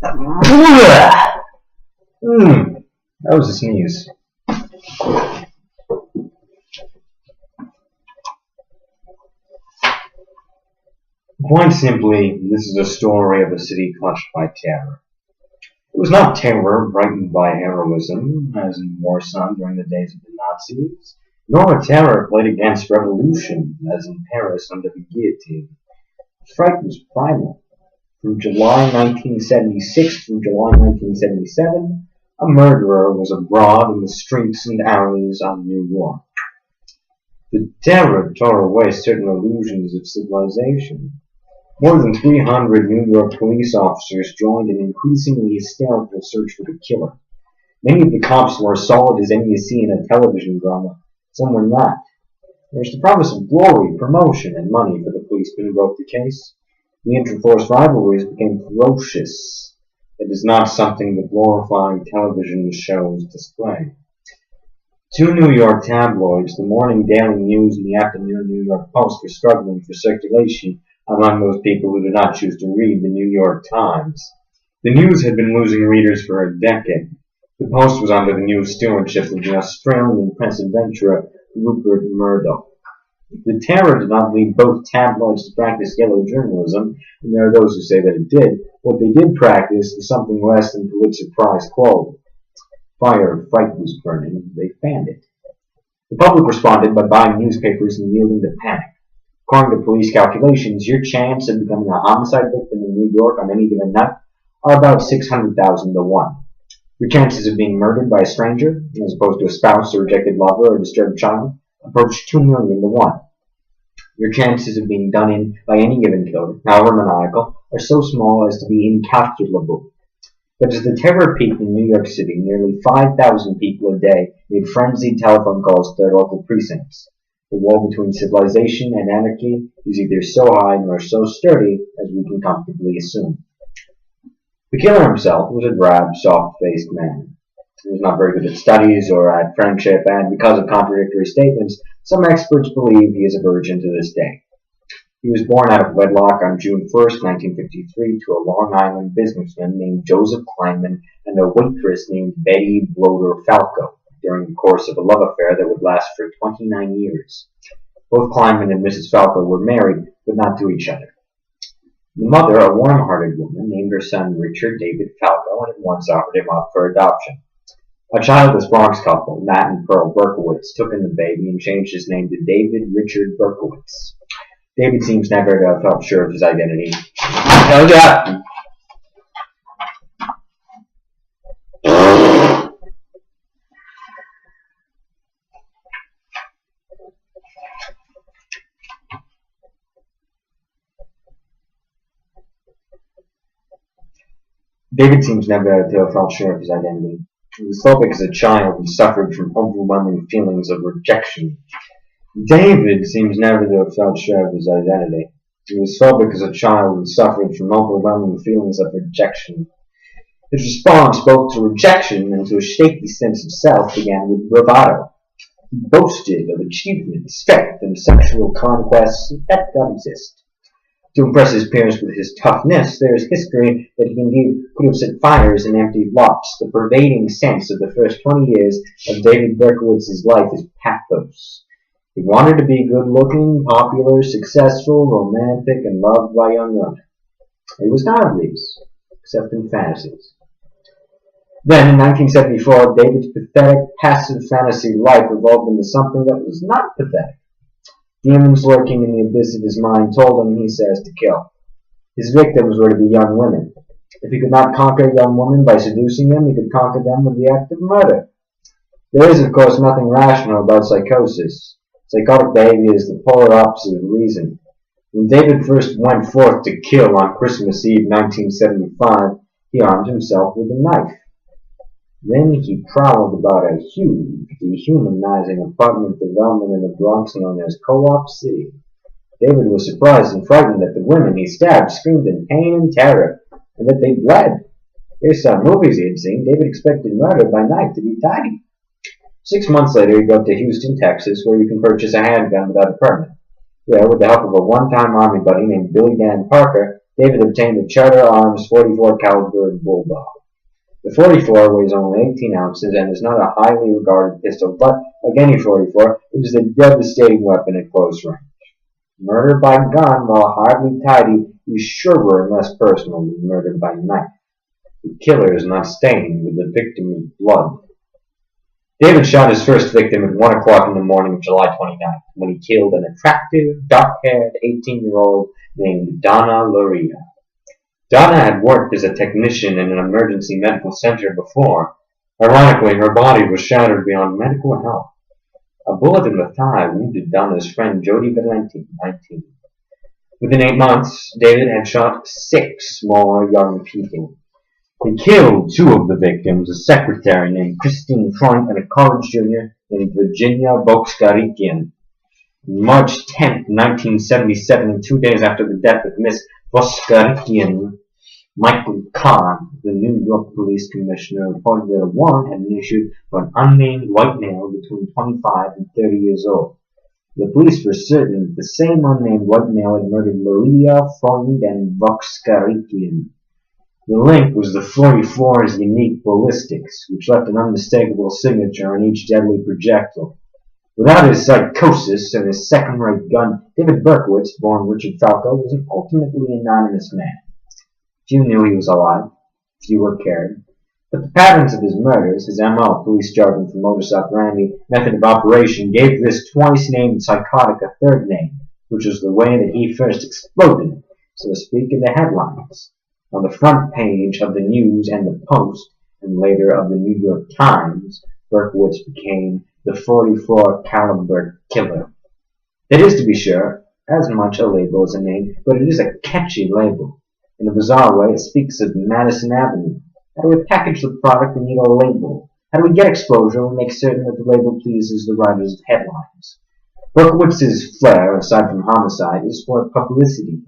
That was a sneeze. Quite simply, this is a story of a city clutched by terror. It was not terror brightened by heroism, as in Warsaw during the days of the Nazis, nor a terror played against revolution, as in Paris under the guillotine. The fright was primal. From July 1976 through July 1977, a murderer was abroad in the streets and alleys of New York. The terror tore away certain illusions of civilization. More than 300 New York police officers joined an increasingly hysterical search for the killer. Many of the cops were as solid as any you see in a television drama. Some were not. There was the promise of glory, promotion, and money for the policeman who broke the case. The inter-force rivalries became ferocious. It is not something the glorifying television shows display. Two New York tabloids, the morning Daily News and the afternoon New York Post, were struggling for circulation among those people who did not choose to read the New York Times. The News had been losing readers for a decade. The Post was under the new stewardship of the Australian press adventurer Rupert Murdoch. The terror did not lead both tabloids to practice yellow journalism, and there are those who say that it did. What they did practice was something less than Pulitzer Prize quality. Fire of fright was burning. They fanned it. The public responded by buying newspapers and yielding to panic. According to police calculations, your chance of becoming a homicide victim in New York on any given night are about 600,000 to 1. Your chances of being murdered by a stranger, as opposed to a spouse, a rejected lover, or a disturbed child, approach 2 million to 1. Your chances of being done in by any given killer, however maniacal, are so small as to be incalculable. But as the terror peaked in New York City, nearly 5,000 people a day made frenzied telephone calls to their local precincts. The wall between civilization and anarchy is either so high nor so sturdy as we can comfortably assume. The killer himself was a drab, soft-faced man. He was not very good at studies or at friendship, and because of contradictory statements, some experts believe he is a virgin to this day. He was born out of wedlock on June 1st, 1953, to a Long Island businessman named Joseph Kleinman and a waitress named Betty Broder Falco, during the course of a love affair that would last for 29 years. Both Kleinman and Mrs. Falco were married, but not to each other. The mother, a warm-hearted woman, named her son Richard David Falco and at once offered him up for adoption. A childless Bronx couple, Matt and Pearl Berkowitz, took in the baby and changed his name to David Richard Berkowitz. David seems never to have felt sure of his identity. Hell yeah! David seems never to have felt sure of his identity. He was phobic as a child and suffered from overwhelming feelings of rejection. David seems never to have felt sure of his identity. He was phobic as a child and suffered from overwhelming feelings of rejection. His response both to rejection and to a shaky sense of self began with bravado. He boasted of achievements, strength, and sexual conquests that don't exist. To impress his peers with his toughness, there is history that he indeed could have set fires in empty lots. The pervading sense of the first 20 years of David Berkowitz's life is pathos. He wanted to be good-looking, popular, successful, romantic, and loved by young women. He was none of these, except in fantasies. Then, in 1974, David's pathetic, passive fantasy life evolved into something that was not pathetic. Demons lurking in the abyss of his mind told him, he says, to kill. His victims were to be young women. If he could not conquer young women by seducing them, he could conquer them with the act of murder. There is, of course, nothing rational about psychosis. Psychotic behavior is the polar opposite of reason. When David first went forth to kill on Christmas Eve 1975, he armed himself with a knife. Then he prowled about a huge, dehumanizing apartment development in the Bronx known as Co-op City. David was surprised and frightened that the women he stabbed screamed in pain and terror, and that they bled. Based on movies he had seen, David expected murder by night to be tidy. 6 months later, he got to Houston, Texas, where you can purchase a handgun without a permit. There, with the help of a one-time army buddy named Billy Dan Parker, David obtained a Charter Arms 44 caliber bulldog. The 44 weighs only 18 ounces and is not a highly regarded pistol, but, like any 44, it is a devastating weapon at close range. Murder by gun, while hardly tidy, is surer and less personal than murder by knife. The killer is not stained with the victim's blood. David shot his first victim at 1 o'clock in the morning of July 29th, when he killed an attractive, dark-haired 18-year-old named Donna Luria. Donna had worked as a technician in an emergency medical center before. Ironically, her body was shattered beyond medical help. A bullet in the thigh wounded Donna's friend Jody Valenti, 19. Within 8 months, David had shot 6 more young people. He killed 2 of the victims, a secretary named Christine Freund and a college junior named Virginia Vokskarikian. March 10, 1977, 2 days after the death of Miss Vokskarikian, Michael Kahn, the New York Police Commissioner, reported that a warrant had been issued for an unnamed white male between 25 and 30 years old. The police were certain that the same unnamed white male had murdered Luria, Freund, and Vokskarikian. The link was the 44's unique ballistics, which left an unmistakable signature on each deadly projectile. Without his psychosis and his second-rate gun, David Berkowitz, born Richard Falco, was an ultimately anonymous man. Few knew he was alive, fewer cared. But the patterns of his murders, his M.O., police jargon for modus operandi, method of operation, gave this twice-named psychotic a third name, which was the way that he first exploded, so to speak, in the headlines. On the front page of the News and the Post, and later of the New York Times, Berkowitz became the 44 caliber killer. It is, to be sure, as much a label as a name, but it is a catchy label. In a bizarre way, it speaks of Madison Avenue. How do we package the product? We need a label. How do we get exposure? We make certain that the label pleases the writers of headlines. Berkowitz's flair, aside from homicide, is for publicity.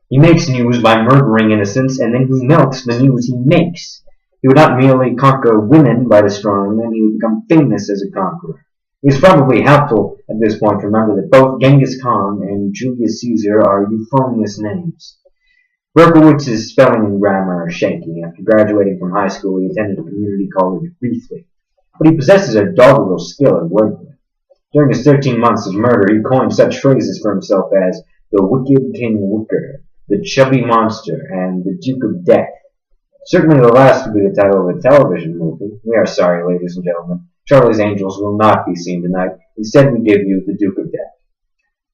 He makes news by murdering innocents, and then he milks the news he makes. He would not merely conquer women by destroying them, he would become famous as a conqueror. It is probably helpful at this point to remember that both Genghis Khan and Julius Caesar are euphonious names. Berkowitz's spelling and grammar are shaky. After graduating from high school, he attended a community college briefly, but he possesses a doggerel skill at wordplay. During his 13 months of murder, he coined such phrases for himself as the Wicked King Wooker, the Chubby Monster, and the Duke of Death. Certainly the last would be the title of a television movie. We are sorry, ladies and gentlemen. Charlie's Angels will not be seen tonight. Instead, we give you the Duke of Death.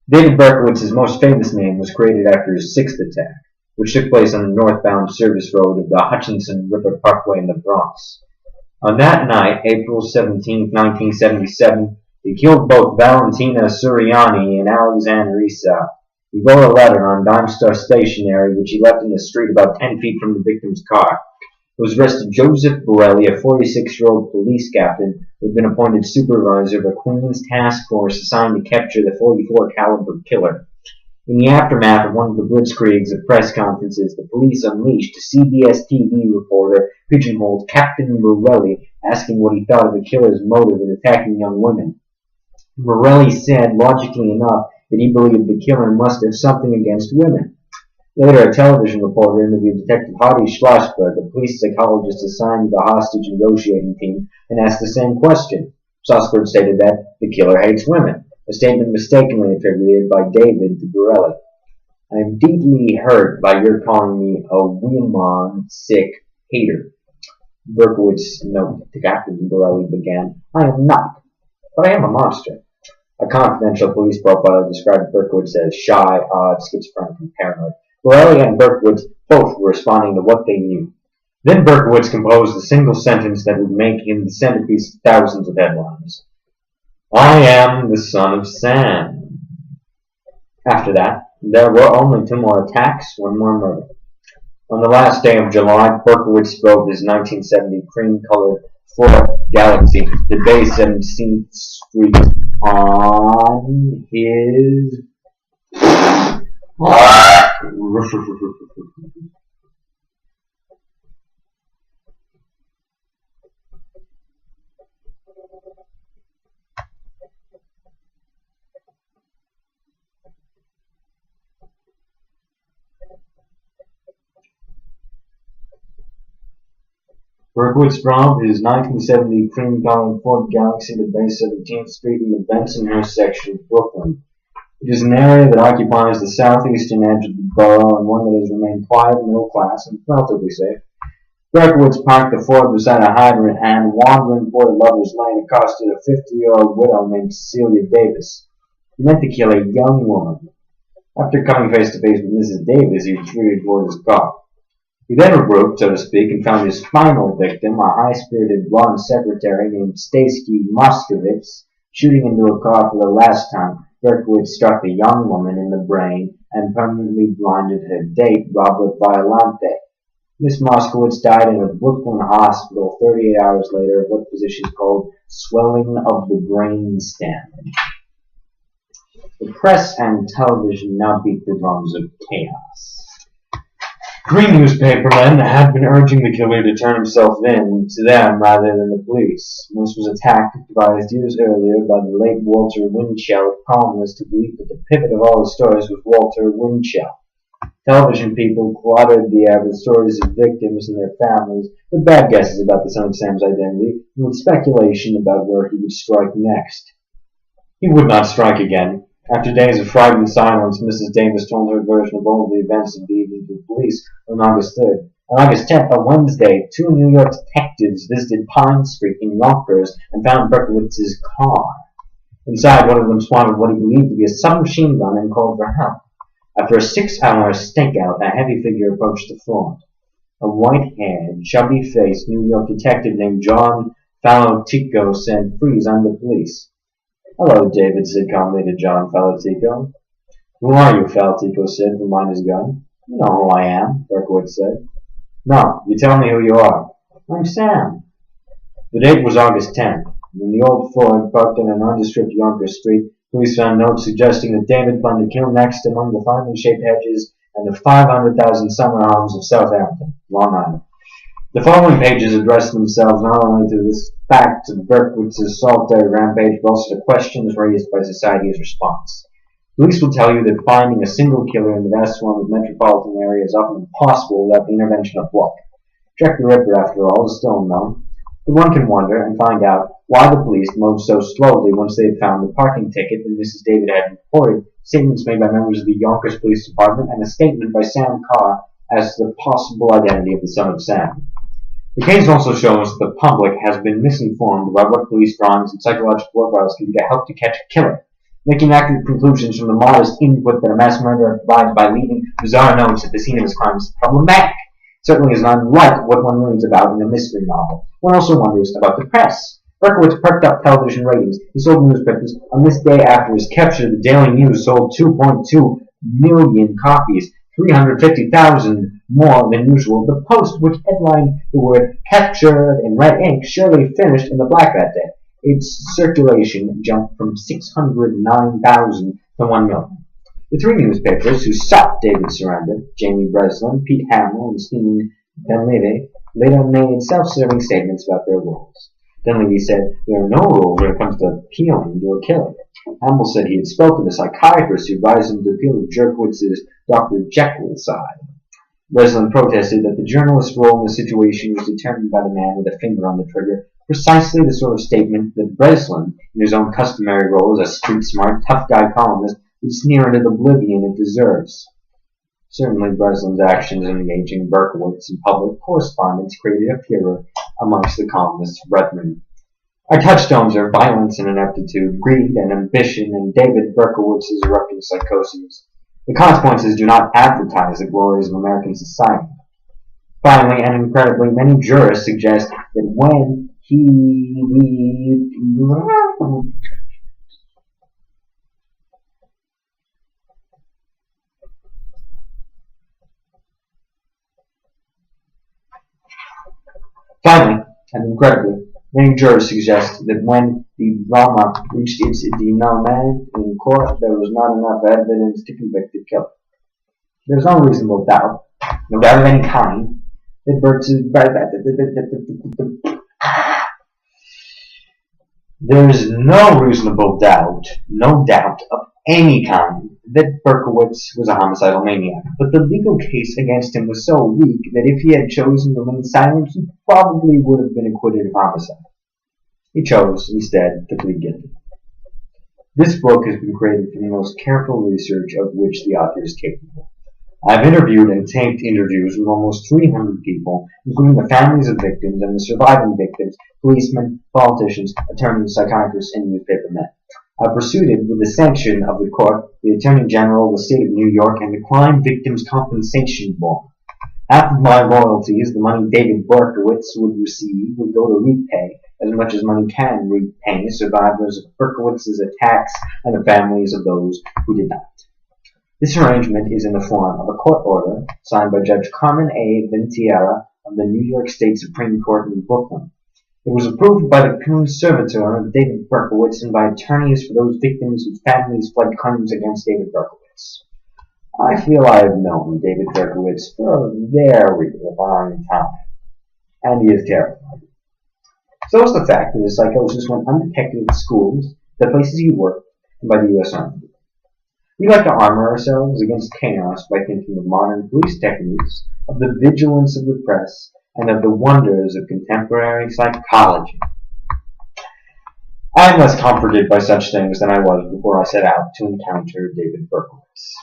David Berkowitz's most famous name was created after his 6th attack, which took place on the northbound service road of the Hutchinson River Parkway in the Bronx. On that night, April 17, 1977, he killed both Valentina Suriani and Alexander Issa. He wrote a letter on Dime Star stationery, which he left in the street about 10 feet from the victim's car. It was addressed to Joseph Borelli, a 46-year-old police captain who had been appointed supervisor of a Queens task force assigned to capture the 44 caliber killer. In the aftermath of one of the blitzkriegs of press conferences, the police unleashed a CBS TV reporter pigeonholed Captain Borelli, asking what he thought of the killer's motive in attacking young women. Borelli said, logically enough, that he believed the killer must have something against women. Later, a television reporter interviewed Detective Hardy Schlossberg, a police psychologist assigned to the hostage negotiating team, and asked the same question. Schlossberg stated that the killer hates women, a statement mistakenly attributed by David to Borelli. I am deeply hurt by your calling me a woman sick hater. Berkowitz noted to Captain Borelli began, I am not, but I am a monster. A confidential police profile described Berkowitz as shy, odd, schizophrenic, and paranoid. Borelli and Berkowitz both were responding to what they knew. Then Berkowitz composed a single sentence that would make him the centerpiece of thousands of headlines. I am the son of Sam. After that, there were only 2 more attacks, 1 more murder. On the last day of July, Berkowitz drove his 1970 cream-colored Ford Galaxy to Bay 17th Street on his Berkowitz drove his 1970 cream-colored Ford Galaxy to base 17th Street in the Bensonhurst section of Brooklyn. It is an area that occupies the southeastern edge of the borough and one that has remained quiet, middle-class, and relatively safe. Berkowitz parked the Ford beside a hydrant and, wandering toward a lover's lane, accosted a 50-year-old widow named Celia Davis. He meant to kill a young woman. After coming face to face with Mrs. Davis, he retreated toward his car. He then regrouped, so to speak, and found his final victim, a high-spirited blonde secretary named Stacy Moskowitz, shooting into a car for the last time. Berkowitz struck the young woman in the brain and permanently blinded her date, Robert Violante. Miss Moskowitz died in a Brooklyn hospital 38 hours later of what physicians called swelling of the brain stem. The press and television now beat the drums of chaos. Green newspapermen had been urging the killer to turn himself in to them rather than the police. This was a tactic devised years earlier by the late Walter Winchell, a columnist who believed that the pivot of all his stories was Walter Winchell. Television people cluttered the air with stories of victims and their families, with bad guesses about the son of Sam's identity, and with speculation about where he would strike next. He would not strike again. After days of frightened silence, Mrs. Davis told her version of all the events of the evening to the police on August 3rd. On August 10th, a Wednesday, 2 New York detectives visited Pine Street in Yonkers and found Berkowitz's car. Inside, one of them spotted what he believed to be a submachine gun and called for help. After a 6-hour stakeout, a heavy figure approached the front. A white-haired, chubby-faced New York detective named John Falotico said, "Freeze, I'm the police." "Hello," David said calmly to John Falotico. "Who are you?" Falotico said from behind his gun. "You know who I am," Berkowitz said. "No, you tell me who you are." "I'm Sam." The date was August 10th. When the old Ford parked on a nondescript Yonkers street, police found notes suggesting that David planned to kill next among the finely shaped hedges and the 500,000 summer homes of Southampton, Long Island. The following pages address themselves not only to this fact of Berkowitz's solitary rampage, but also to questions raised by society's response. Police will tell you that finding a single killer in the vast swarm of metropolitan area is often impossible without the intervention of luck. Jack the Ripper, after all, is still unknown. But one can wonder and find out why the police moved so slowly once they had found the parking ticket that Mrs. David had reported, statements made by members of the Yonkers Police Department, and a statement by Sam Carr as to the possible identity of the son of Sam. The case also shows that the public has been misinformed about what police drawings and psychological profiles can do to help to catch a killer, making accurate conclusions from the modest input that a mass murderer provides by leaving bizarre notes at the scene of his crime is problematic. Certainly is not unlike what one reads about in a mystery novel. One also wonders about the press. Berkowitz perked up television ratings. He sold newspapers. On this day after his capture, the Daily News sold 2.2 million copies, 350,000 more than usual. The Post, which headlined the word "captured" in red ink, surely finished in the black that day. Its circulation jumped from 609,000 to 1 million. The 3 newspapers who sought David's surrender, Jamie Breslin, Pete Hamill, and Stephen Dunleavy, later made self-serving statements about their roles. Dunleavy said, "There are no rules when it comes to appealing to a killer." Hamill said he had spoken to psychiatrists who advised him to appeal to Berkowitz's Dr. Jekyll side. Breslin protested that the journalist's role in the situation was determined by the man with a finger on the trigger, precisely the sort of statement that Breslin, in his own customary role as a street-smart, tough-guy columnist, would sneer into the oblivion it deserves. Certainly Breslin's actions in engaging Berkowitz in public correspondence created a furor amongst the columnist's brethren. Our touchstones are violence and ineptitude, greed and ambition, and David Berkowitz's erupting psychoses. The consequences do not advertise the glories of American society. Finally, and incredibly, many jurists suggest that when the drama reached its denouement in court, there was not enough evidence to convict the killer. There is no reasonable doubt, no doubt of any kind, that there is no reasonable doubt, no doubt of any kind, that Berkowitz was a homicidal maniac, but the legal case against him was so weak that if he had chosen to remain silent, he probably would have been acquitted of homicide. He chose, instead, to plead guilty. This book has been created from the most careful research of which the author is capable. I've interviewed and taped interviews with almost 300 people, including the families of victims and the surviving victims, policemen, politicians, attorneys, psychiatrists, and newspapermen. I proceeded with the sanction of the court, the Attorney General of the State of New York, and the Crime Victims Compensation Board. Half of my royalties, the money David Berkowitz would receive, would go to repay, as much as money can repay, survivors of Berkowitz's attacks and the families of those who did not. This arrangement is in the form of a court order signed by Judge Carmen A. Ventiera of the New York State Supreme Court in Brooklyn. It was approved by the conservator of David Berkowitz and by attorneys for those victims whose families fled claims against David Berkowitz. I feel I have known David Berkowitz for a very long time, and he is terrified. So is the fact that his psychosis went undetected at schools, the places he worked, and by the U.S. Army. We like to armor ourselves against chaos by thinking of modern police techniques, of the vigilance of the press, and of the wonders of contemporary psychology. I am less comforted by such things than I was before I set out to encounter David Berkowitz.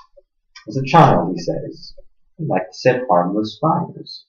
As a child, he says, he liked to set harmless fires.